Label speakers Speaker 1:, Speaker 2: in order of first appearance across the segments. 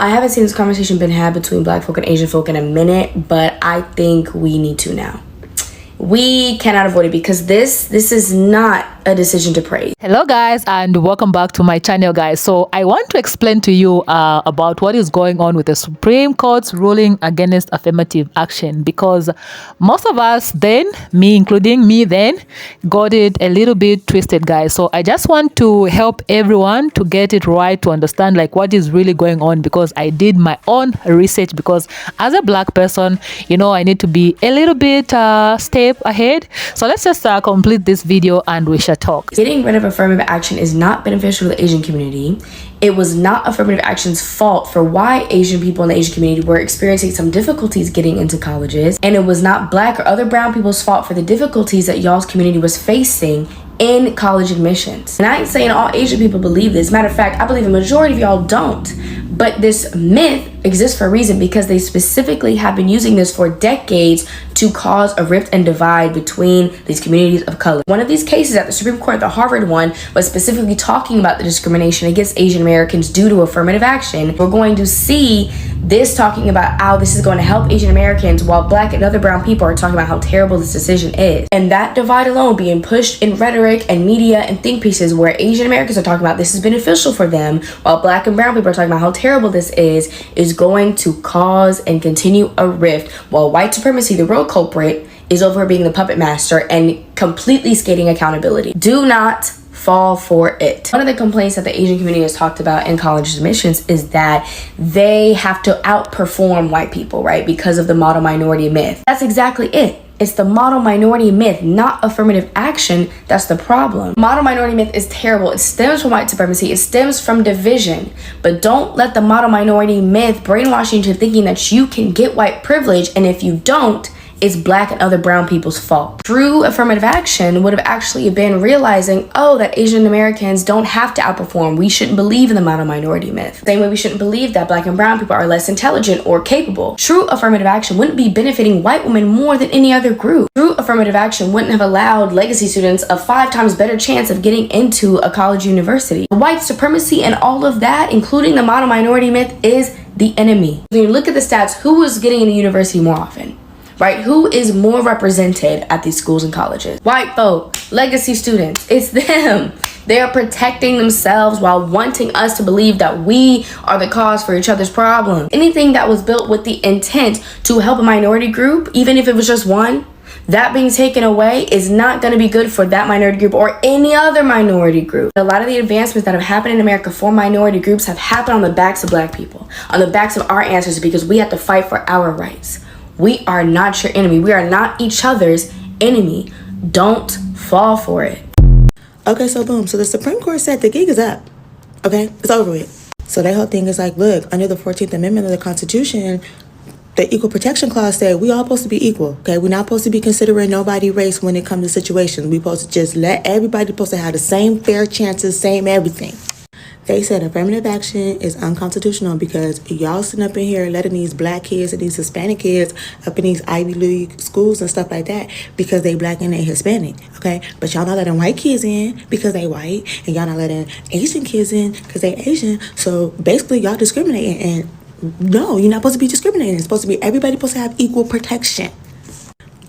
Speaker 1: I haven't seen this conversation been had between black folk and Asian folk in a minute, but I think we need to now. We cannot avoid it because this is not a decision to praise.
Speaker 2: Hello guys, and welcome back to my channel, guys. So I want to explain to you about what is going on with the Supreme Court's ruling against affirmative action, because most of us then, me including me then, got it a little bit twisted, guys. So I just want to help everyone to get it right, to understand like what is really going on, because I did my own research, because as a black person, you know, I need to be a little bit step ahead. So let's just complete this video and we shall talk.
Speaker 1: Getting rid of affirmative action is not beneficial to the Asian community. It was not affirmative action's fault for why Asian people in the Asian community were experiencing some difficulties getting into colleges. And it was not black or other brown people's fault for the difficulties that y'all's community was facing in college admissions. And I ain't saying all Asian people believe this. Matter of fact, I believe a majority of y'all don't. But this myth exists for a reason, because they specifically have been using this for decades to cause a rift and divide between these communities of color. One of these cases at the Supreme Court, the Harvard one, was specifically talking about the discrimination against Asian Americans due to affirmative action. We're going to see this talking about how this is going to help Asian Americans, while black and other brown people are talking about how terrible this decision is. And that divide alone being pushed in rhetoric and media and think pieces where Asian Americans are talking about this is beneficial for them, while black and brown people are talking about how terrible this is going to cause and continue a rift, while white supremacy, the real culprit, is over being the puppet master and completely skating accountability. Do not fall for it. One of the complaints that the Asian community has talked about in college admissions is that they have to outperform white people, right? Because of the model minority myth. That's exactly it. It's the model minority myth, not affirmative action, that's the problem. Model minority myth is terrible. It stems from white supremacy. It stems from division. But don't let the model minority myth brainwash you into thinking that you can get white privilege, and if you don't, it's black and other brown people's fault. True affirmative action would have actually been realizing, oh, that Asian Americans don't have to outperform. We shouldn't believe in the model minority myth. Same way we shouldn't believe that black and brown people are less intelligent or capable. True affirmative action wouldn't be benefiting white women more than any other group. True affirmative action wouldn't have allowed legacy students a 5 times better chance of getting into a college university. White supremacy and all of that, including the model minority myth, is the enemy. When you look at the stats, who is getting into university more often? Right? Who is more represented at these schools and colleges? White folk, legacy students, it's them. They are protecting themselves while wanting us to believe that we are the cause for each other's problems. Anything that was built with the intent to help a minority group, even if it was just one, that being taken away is not going to be good for that minority group or any other minority group. A lot of the advancements that have happened in America for minority groups have happened on the backs of black people, on the backs of our ancestors, because we have to fight for our rights. We are not your enemy. We are not each other's enemy. Don't fall for it.
Speaker 3: Okay, so boom. So the Supreme Court said the gig is up. Okay, it's over with. So their whole thing is like, look, under the 14th Amendment of the Constitution, the Equal Protection Clause said we all supposed to be equal. Okay, we're not supposed to be considering nobody race when it comes to situations. We supposed to just let everybody supposed to have the same fair chances, same everything. They said affirmative action is unconstitutional because y'all sitting up in here letting these black kids and these Hispanic kids up in these Ivy League schools and stuff like that because they black and they Hispanic, okay? But y'all not letting white kids in because they white, and y'all not letting Asian kids in because they Asian. So basically y'all discriminating, and no, you're not supposed to be discriminating. It's supposed to be everybody supposed to have equal protection.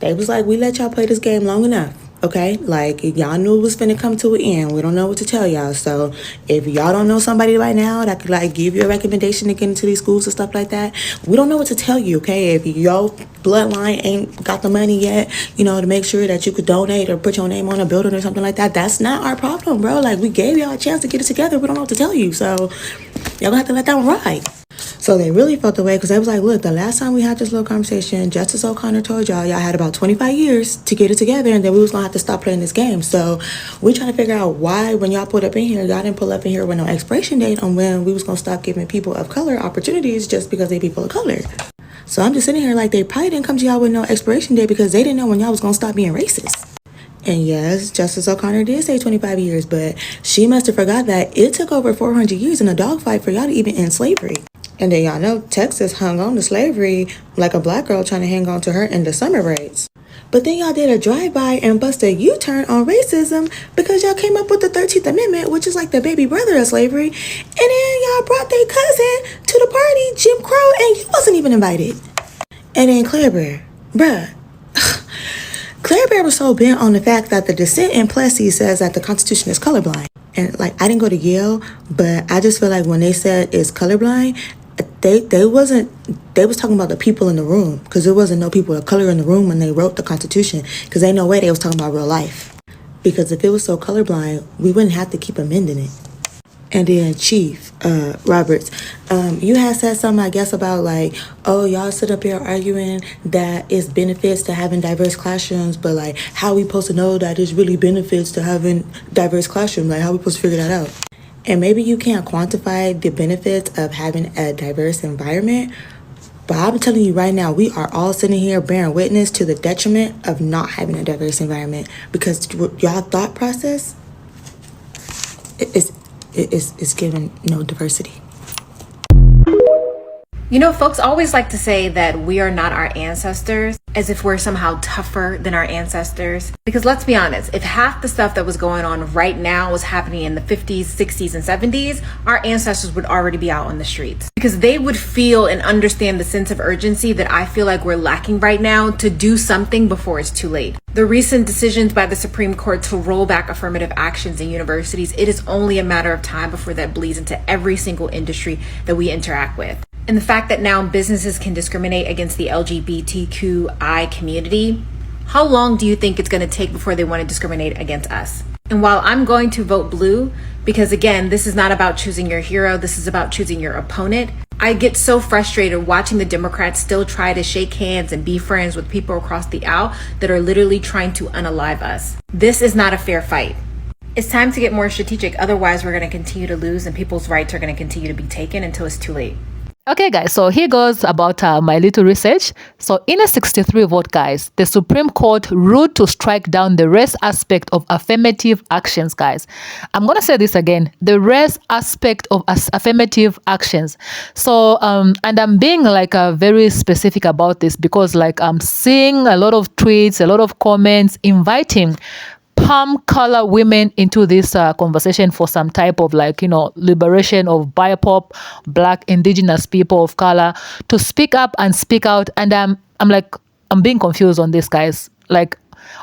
Speaker 3: They was like, we let y'all play this game long enough. Okay, like y'all knew it was finna come to an end. We don't know what to tell y'all. So if y'all don't know somebody right now that could like give you a recommendation to get into these schools and stuff like that, we don't know what to tell you. Okay, if your bloodline ain't got the money yet, you know, to make sure that you could donate or put your name on a building or something like that, that's not our problem, bro. Like, we gave y'all a chance to get it together. We don't know what to tell you. So y'all gonna have to let that one ride. So they really felt the way, because they was like, look, the last time we had this little conversation, Justice O'Connor told y'all had about 25 years to get it together, and then we was going to have to stop playing this game. So we trying to figure out why, when y'all put up in here, y'all didn't pull up in here with no expiration date on when we was going to stop giving people of color opportunities just because they people of color. So I'm just sitting here like, they probably didn't come to y'all with no expiration date because they didn't know when y'all was going to stop being racist. And yes, Justice O'Connor did say 25 years, but she must have forgot that it took over 400 years in a dogfight for y'all to even end slavery. And then y'all know Texas hung on to slavery like a black girl trying to hang on to her in the summer raids. But then y'all did a drive-by and bust a U-turn on racism because y'all came up with the 13th Amendment, which is like the baby brother of slavery. And then y'all brought their cousin to the party, Jim Crow, and you wasn't even invited. And then Claire Bear, bruh. Claire Bear was so bent on the fact that the dissent in Plessy says that the Constitution is colorblind. And like, I didn't go to Yale, but I just feel like when they said it's colorblind, they was talking about the people in the room, because there wasn't no people of color in the room when they wrote the Constitution, because ain't no way they was talking about real life. Because if it was so colorblind, we wouldn't have to keep amending it. And then Chief Roberts, you had said something, I guess, about like, oh, y'all sit up here arguing that it's benefits to having diverse classrooms, but like, how we supposed to know that it's really benefits to having diverse classrooms? Like, how we supposed to figure that out? And maybe you can't quantify the benefits of having a diverse environment, but I'm telling you right now, we are all sitting here bearing witness to the detriment of not having a diverse environment, because y'all thought process is given no diversity.
Speaker 4: You know, folks always like to say that we are not our ancestors, as if we're somehow tougher than our ancestors. Because let's be honest, if half the stuff that was going on right now was happening in the 50s, 60s, and 70s, our ancestors would already be out on the streets. Because they would feel and understand the sense of urgency that I feel like we're lacking right now to do something before it's too late. The recent decisions by the Supreme Court to roll back affirmative actions in universities, it is only a matter of time before that bleeds into every single industry that we interact with. And the fact that now businesses can discriminate against the LGBTQI community, how long do you think it's going to take before they want to discriminate against us? And while I'm going to vote blue, because again, this is not about choosing your hero, this is about choosing your opponent, I get so frustrated watching the Democrats still try to shake hands and be friends with people across the aisle that are literally trying to unalive us. This is not a fair fight. It's time to get more strategic, otherwise we're going to continue to lose and people's rights are going to continue to be taken until it's too late.
Speaker 2: Okay, guys, so here goes about my little research. So in a 63 vote, guys, the Supreme Court ruled to strike down the race aspect of affirmative actions, guys. I'm going to say this again, the race aspect of affirmative actions. So, and I'm being like very specific about this because like I'm seeing a lot of tweets, a lot of comments inviting palm color women into this conversation for some type of like, you know, liberation of BIPOC, Black, indigenous people of color to speak up and speak out. And I'm like, I'm being confused on this, guys. Like,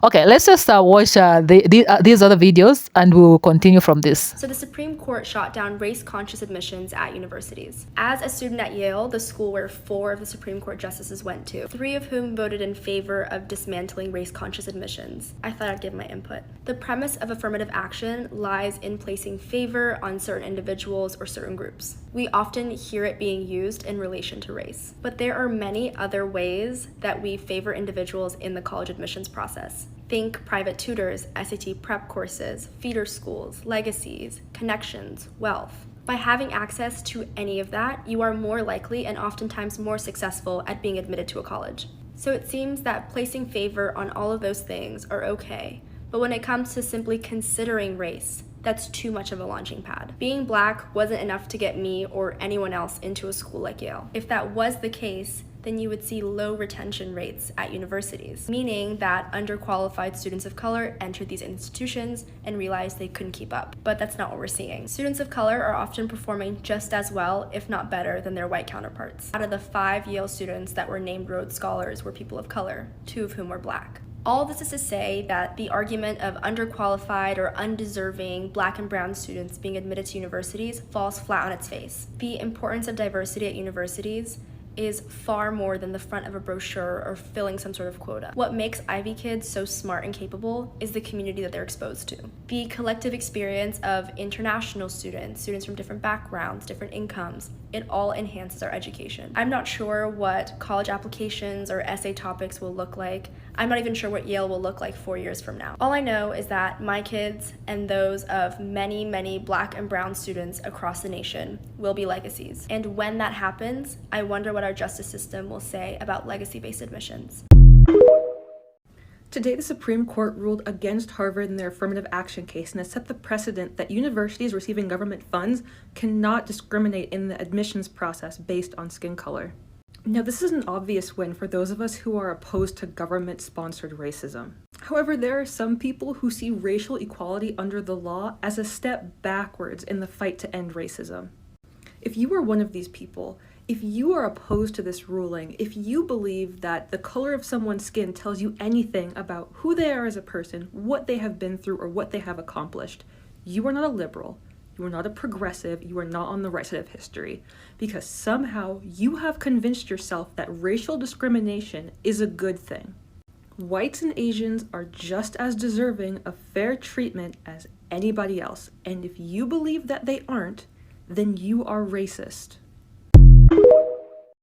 Speaker 2: okay, let's just watch these other videos and we'll continue from this.
Speaker 5: So the Supreme Court shot down race-conscious admissions at universities. As a student at Yale, the school where 4 of the Supreme Court justices went to, 3 of whom voted in favor of dismantling race-conscious admissions, I thought I'd give my input. The premise of affirmative action lies in placing favor on certain individuals or certain groups. We often hear it being used in relation to race, but there are many other ways that we favor individuals in the college admissions process. Think private tutors, SAT prep courses, feeder schools, legacies, connections, wealth. By having access to any of that, you are more likely and oftentimes more successful at being admitted to a college. So it seems that placing favor on all of those things are okay, but when it comes to simply considering race, that's too much of a launching pad. Being Black wasn't enough to get me or anyone else into a school like Yale. If that was the case, then you would see low retention rates at universities, meaning that underqualified students of color entered these institutions and realized they couldn't keep up. But that's not what we're seeing. Students of color are often performing just as well, if not better, than their white counterparts. Out of the 5 Yale students that were named Rhodes Scholars were people of color, 2 of whom were Black. All this is to say that the argument of underqualified or undeserving Black and brown students being admitted to universities falls flat on its face. The importance of diversity at universities is far more than the front of a brochure or filling some sort of quota. What makes Ivy kids so smart and capable is the community that they're exposed to. The collective experience of international students, students from different backgrounds, different incomes, it all enhances our education. I'm not sure what college applications or essay topics will look like. I'm not even sure what Yale will look like 4 years from now. All I know is that my kids and those of many, many Black and brown students across the nation will be legacies. And when that happens, I wonder what our justice system will say about legacy-based admissions.
Speaker 6: Today, the Supreme Court ruled against Harvard in their affirmative action case and has set the precedent that universities receiving government funds cannot discriminate in the admissions process based on skin color. Now, this is an obvious win for those of us who are opposed to government-sponsored racism. However, there are some people who see racial equality under the law as a step backwards in the fight to end racism. If you are one of these people, if you are opposed to this ruling, if you believe that the color of someone's skin tells you anything about who they are as a person, what they have been through, or what they have accomplished, you are not a liberal. You are not a progressive, you are not on the right side of history, because somehow you have convinced yourself that racial discrimination is a good thing. Whites and Asians are just as deserving of fair treatment as anybody else, and if you believe that they aren't, then you are racist.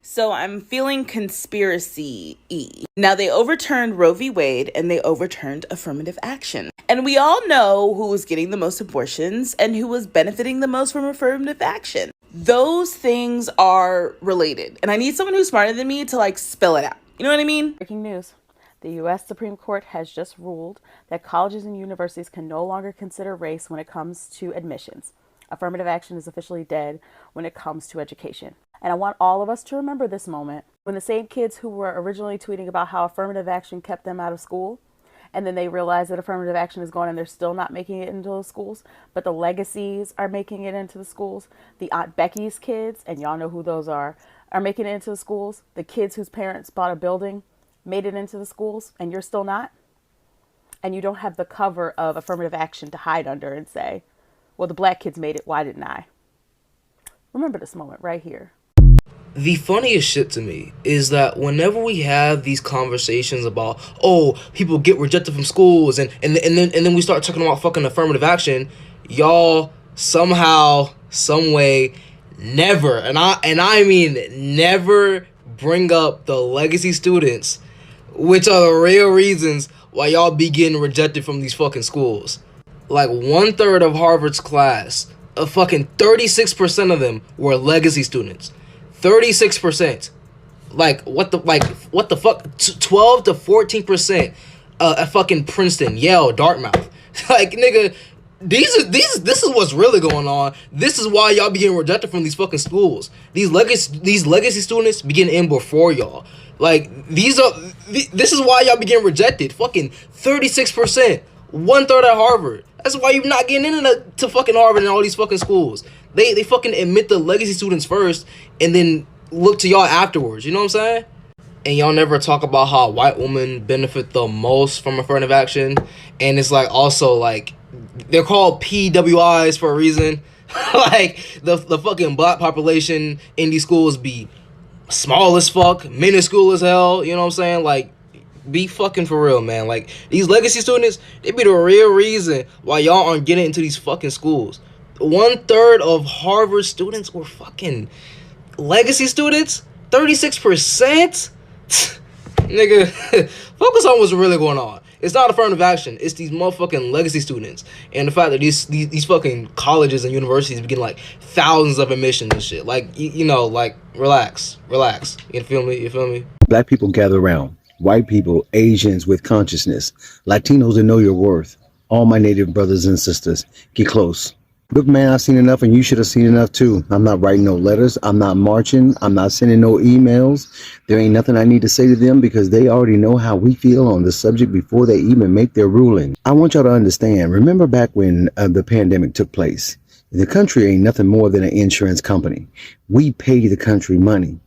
Speaker 7: So I'm feeling conspiracy-y. Now, they overturned Roe v. Wade and they overturned affirmative action. And we all know who was getting the most abortions and who was benefiting the most from affirmative action. Those things are related. And I need someone who's smarter than me to spell it out. You know what I mean?
Speaker 8: Breaking news. The U.S. Supreme Court has just ruled that colleges and universities can no longer consider race when it comes to admissions. Affirmative action is officially dead when it comes to education. And I want all of us to remember this moment when the same kids who were originally tweeting about how affirmative action kept them out of school, and then they realize that affirmative action is gone and they're still not making it into the schools, but the legacies are making it into the schools. The Aunt Becky's kids, and y'all know who those are making it into the schools. The kids whose parents bought a building made it into the schools, and you're still not. And you don't have the cover of affirmative action to hide under and say, well, the black kids made it, why didn't I? Remember this moment right here.
Speaker 9: The funniest shit to me is that whenever we have these conversations about, oh, people get rejected from schools and then we start talking about fucking affirmative action, y'all somehow, some way, never, and I mean never bring up the legacy students, which are the real reasons why y'all be getting rejected from these fucking schools. Like 1/3 of Harvard's class, a fucking 36% of them were legacy students. 36%. What the fuck? 12 to 14% at fucking Princeton, Yale, Dartmouth. Nigga, this is what's really going on. This is why y'all be getting rejected from these fucking schools. These legacy students be getting in before y'all. This is why y'all be getting rejected. Fucking 36%, 1/3 at Harvard. That's why you're not getting into fucking Harvard and all these fucking schools. They fucking admit the legacy students first and then look to y'all afterwards. You know what I'm saying? And y'all never talk about how white women benefit the most from affirmative action. And it's also they're called PWIs for a reason. The fucking black population in these schools be small as fuck, minuscule as hell. You know what I'm saying? Be fucking for real, man. These legacy students, they be the real reason why y'all aren't getting into these fucking schools. 1/3 of Harvard students were fucking legacy students. 36%. Nigga, focus on what's really going on. It's not affirmative action. It's these motherfucking legacy students, and the fact that these fucking colleges and universities be getting thousands of admissions and shit. Relax. You feel me?
Speaker 10: Black people gather around. White people, Asians with consciousness, Latinos that know your worth. All my native brothers and sisters, get close. Look, man, I've seen enough and you should have seen enough too. I'm not writing no letters. I'm not marching. I'm not sending no emails. There ain't nothing I need to say to them because they already know how we feel on the subject before they even make their ruling. I want y'all to understand, remember back when the pandemic took place, the country ain't nothing more than an insurance company. We pay the country money,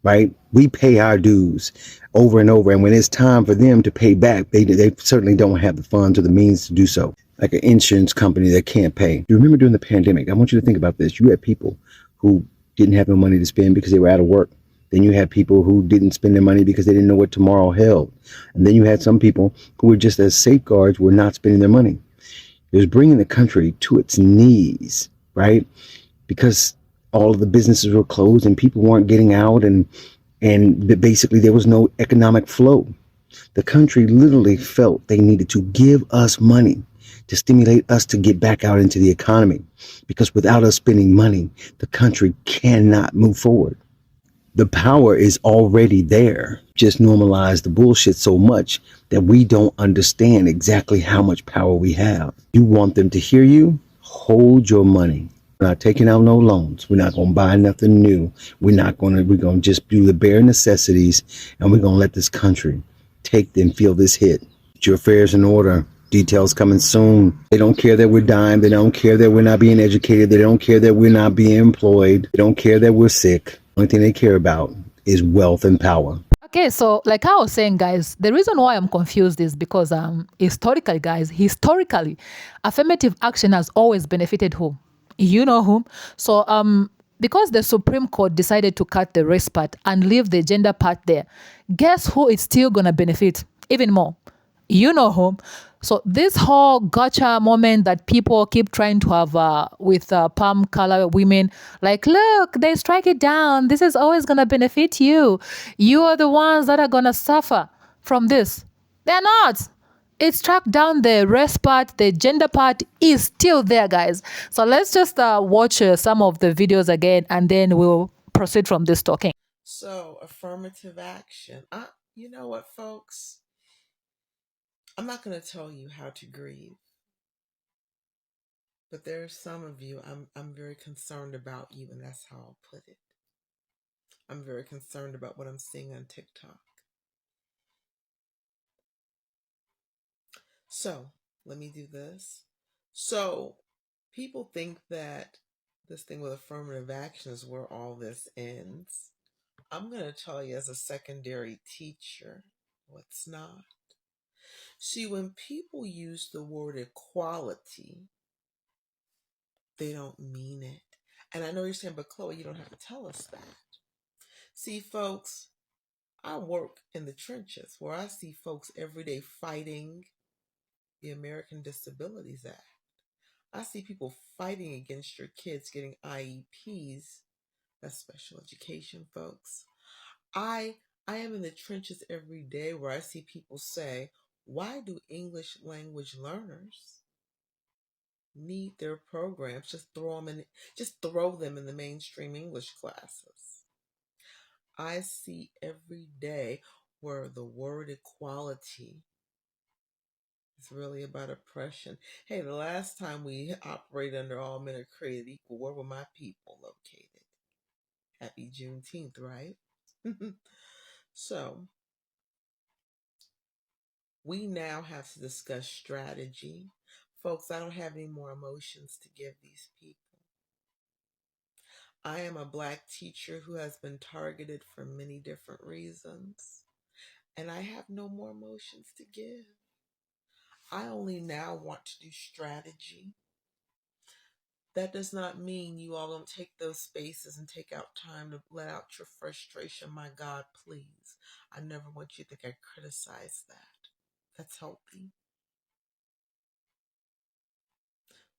Speaker 10: right? We pay our dues over and over. And when it's time for them to pay back, they certainly don't have the funds or the means to do so. Like an insurance company that can't pay. You remember during the pandemic, I want you to think about this. You had people who didn't have no money to spend because they were out of work. Then you had people who didn't spend their money because they didn't know what tomorrow held. And then you had some people who were just as safeguards were not spending their money. It was bringing the country to its knees, right? Because all of the businesses were closed and people weren't getting out and basically there was no economic flow. The country literally felt they needed to give us money to stimulate us to get back out into the economy, because without us spending money, the country cannot move forward. The power is already there. Just normalize the bullshit so much that we don't understand exactly how much power we have. You want them to hear you? Hold your money. We're not taking out no loans. We're not going to buy nothing new. We're going to just do the bare necessities, and we're going to let this country take and feel this hit. Get your affairs in order. Details coming soon. They don't care that we're dying. They don't care that we're not being educated. They don't care that we're not being employed. They don't care that we're sick. The only thing they care about is wealth and power.
Speaker 2: Okay, so like I was saying, guys, the reason why I'm confused is because historically, affirmative action has always benefited who? You know whom? So because the Supreme Court decided to cut the race part and leave the gender part there, guess who it's still gonna benefit even more? You know whom? So this whole gotcha moment that people keep trying to have with palm color women, like, look, they strike it down. This is always going to benefit you. You are the ones that are going to suffer from this. They're not. It struck down the race part. The gender part is still there, guys. So let's just watch some of the videos again, and then we'll proceed from this talking.
Speaker 11: So, affirmative action. You know what, folks? I'm not going to tell you how to grieve, but there are some of you I'm very concerned about you, and that's how I'll put it. I'm very concerned about what I'm seeing on TikTok. So, let me do this. So, people think that this thing with affirmative action is where all this ends. I'm going to tell you as a secondary teacher, it's not. See, when people use the word equality, they don't mean it. And I know you're saying, but Chloe, you don't have to tell us that. See, folks, I work in the trenches where I see folks every day fighting the American Disabilities Act. I see people fighting against your kids getting IEPs. That's special education, folks. I am in the trenches every day where I see people say, why do English language learners need their programs? Just throw them in the mainstream English classes. I see every day where the word equality is really about oppression. Hey, the last time we operated under all men are created equal, where were my people located? Happy Juneteenth, right? So, we now have to discuss strategy. Folks, I don't have any more emotions to give these people. I am a Black teacher who has been targeted for many different reasons, and I have no more emotions to give. I only now want to do strategy. That does not mean you all don't take those spaces and take out time to let out your frustration. My God, please. I never want you to think I criticize that. That's healthy.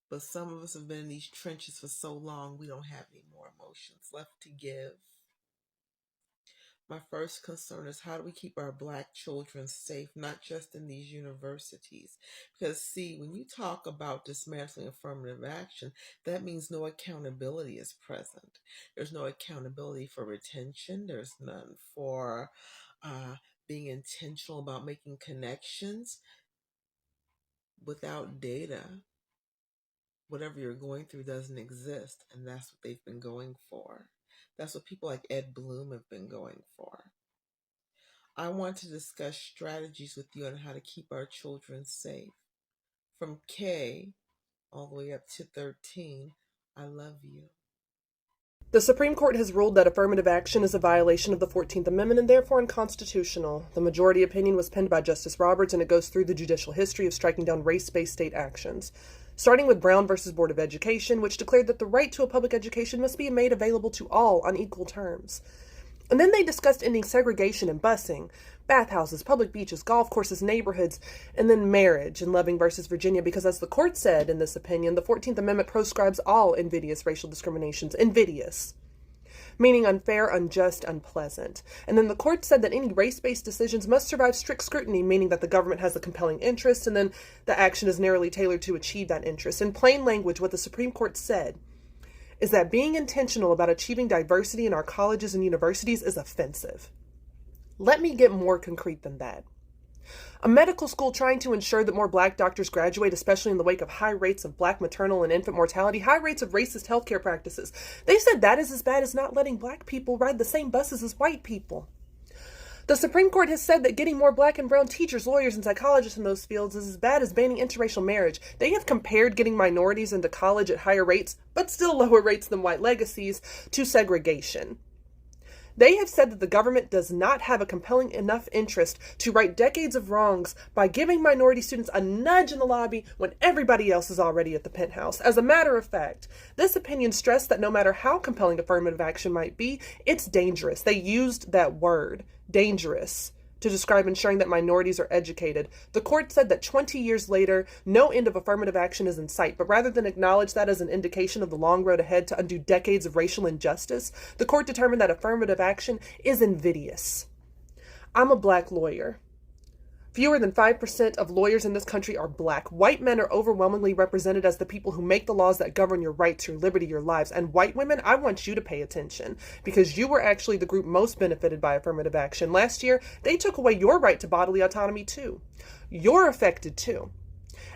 Speaker 11: But some of us have been in these trenches for so long, we don't have any more emotions left to give. My first concern is, how do we keep our Black children safe, not just in these universities? Because, see, when you talk about dismantling affirmative action, that means no accountability is present. There's no accountability for retention. There's none for being intentional about making connections. Without data, whatever you're going through doesn't exist, and that's what they've been going for. That's what people like Ed Bloom have been going for. I want to discuss strategies with you on how to keep our children safe. From K all the way up to 13, I love you.
Speaker 12: The Supreme Court has ruled that affirmative action is a violation of the 14th Amendment and therefore unconstitutional. The majority opinion was penned by Justice Roberts, and it goes through the judicial history of striking down race-based state actions. Starting with Brown versus Board of Education, which declared that the right to a public education must be made available to all on equal terms. And then they discussed ending segregation and busing, bathhouses, public beaches, golf courses, neighborhoods, and then marriage in Loving versus Virginia, because as the court said in this opinion, the 14th Amendment proscribes all invidious racial discriminations. Invidious, meaning unfair, unjust, unpleasant. And then the court said that any race-based decisions must survive strict scrutiny, meaning that the government has a compelling interest, and then the action is narrowly tailored to achieve that interest. In plain language, what the Supreme Court said is that being intentional about achieving diversity in our colleges and universities is offensive. Let me get more concrete than that. A medical school trying to ensure that more black doctors graduate, especially in the wake of high rates of black maternal and infant mortality, high rates of racist healthcare practices. They said that is as bad as not letting black people ride the same buses as white people. The Supreme Court has said that getting more black and brown teachers, lawyers, and psychologists in those fields is as bad as banning interracial marriage. They have compared getting minorities into college at higher rates, but still lower rates than white legacies, to segregation. They have said that the government does not have a compelling enough interest to right decades of wrongs by giving minority students a nudge in the lobby when everybody else is already at the penthouse. As a matter of fact, this opinion stressed that no matter how compelling affirmative action might be, it's dangerous. They used that word, dangerous, to describe ensuring that minorities are educated. The court said that 20 years later, no end of affirmative action is in sight, but rather than acknowledge that as an indication of the long road ahead to undo decades of racial injustice, the court determined that affirmative action is invidious. I'm a black lawyer. Fewer than 5% of lawyers in this country are black. White men are overwhelmingly represented as the people who make the laws that govern your rights, your liberty, your lives. And white women, I want you to pay attention because you were actually the group most benefited by affirmative action. Last year, they took away your right to bodily autonomy too. You're affected too.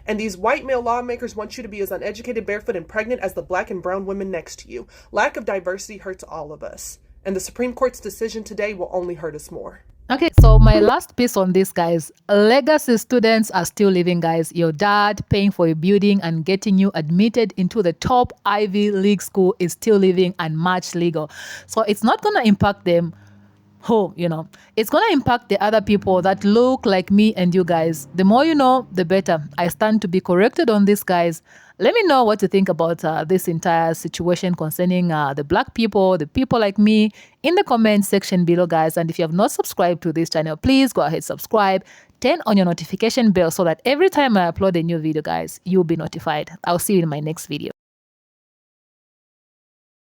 Speaker 12: And these white male lawmakers want you to be as uneducated, barefoot, and pregnant as the black and brown women next to you. Lack of diversity hurts all of us. And the Supreme Court's decision today will only hurt us more.
Speaker 2: Okay, so my last piece on this, guys. Legacy students are still living, guys. Your dad paying for your building and getting you admitted into the top Ivy League school is still living and much legal. So it's not going to impact them home, It's going to impact the other people that look like me and you guys. The more you know, the better. I stand to be corrected on this, guys. Let me know what you think about this entire situation concerning the black people, the people like me, in the comment section below, guys. And if you have not subscribed to this channel, please go ahead, subscribe, turn on your notification bell so that every time I upload a new video, guys, you'll be notified. I'll see you in my next video.